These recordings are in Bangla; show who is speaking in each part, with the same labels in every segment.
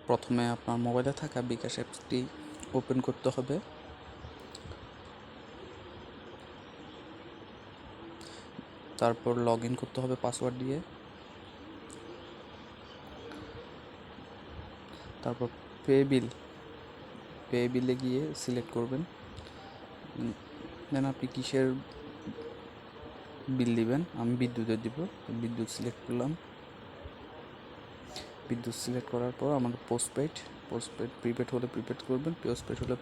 Speaker 1: প্রথমে আপনার মোবাইলে থাকা বিকাশ অ্যাপসটি ওপেন করতে হবে। তারপর লগ ইন করতে হবে পাসওয়ার্ড দিয়ে। তারপর পে বিলে গিয়ে সিলেক্ট করবেন। দেন আপনি কিসের বিল দিবেন, আমি বিদ্যুতের দিব, বিদ্যুৎ সিলেক্ট করলাম। বিদ্যুৎ সিলেক্ট করার পর আমার পোস্টপেড প্রিপেড হলে প্রিপেড করবেন, পোস্টপেড হলে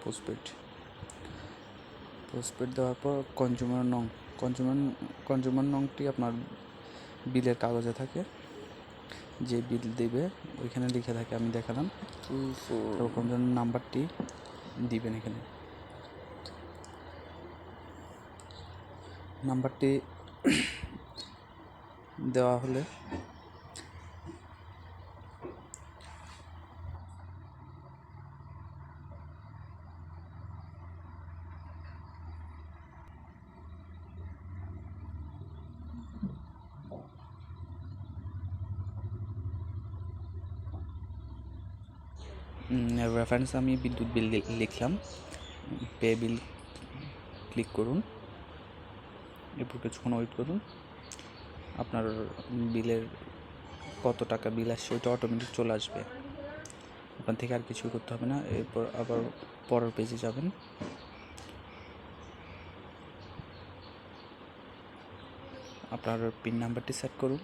Speaker 1: পোস্টপেড দেওয়ার পর কনজিউমার নংটি আপনার বিলের কাগজে থাকে, যে বিল দেবে ওইখানে লিখে থাকে, আমি দেখালাম। কনজিউমার নাম্বারটি দিবেন এখানে। নাম্বারটি দেওয়া হলে রেফারেন্স আমি বিদ্যুৎ বিল লিখলাম, পে বিল ক্লিক করুন। এরপর কিছুক্ষণ ওয়েট করুন। আপনার বিলের কত টাকা বিল আসছে ওইটা অটোমেটিক চলে আসবে, ওখান থেকে আর কিছুই করতে হবে না। এরপর আবার পরের পেজে যাবেন। আপনার পিন নাম্বারটি সেট করুন।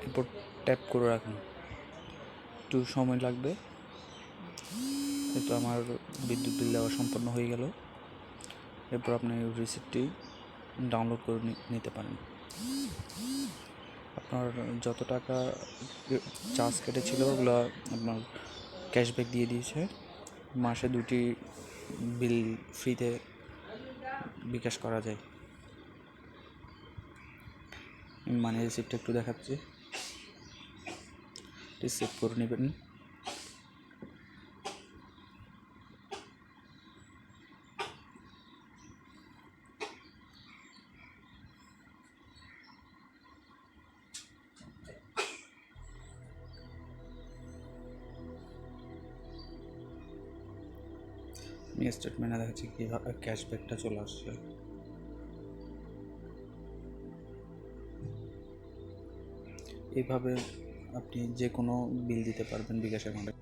Speaker 1: এরপর ট্যাপ করে রাখুন, একটু সময় লাগবে। তো আমার বিদ্যুৎ বিল দেওয়া সম্পন্ন হয়ে গেল। এরপর আপনি রিসিপ্টটি ডাউনলোড করে নিতে পারেন। আপনার যত টাকা চার্জ কেটেছিল ওগুলো আপনার ক্যাশব্যাক দিয়ে দিয়েছে। মাসে 2টি বিল ফ্রিতে বিকাশ করা যায়। মানে রিসিপ্টটা একটু দেখাচ্ছি, রিসিভ করে নেবেন। স্টেটমেন্টে দেখাচ্ছি কীভাবে ক্যাশব্যাকটা চলে আসছে। এইভাবে আপনি যে কোনো বিল দিতে পারবেন বিকাশ অ্যাকাউন্টে।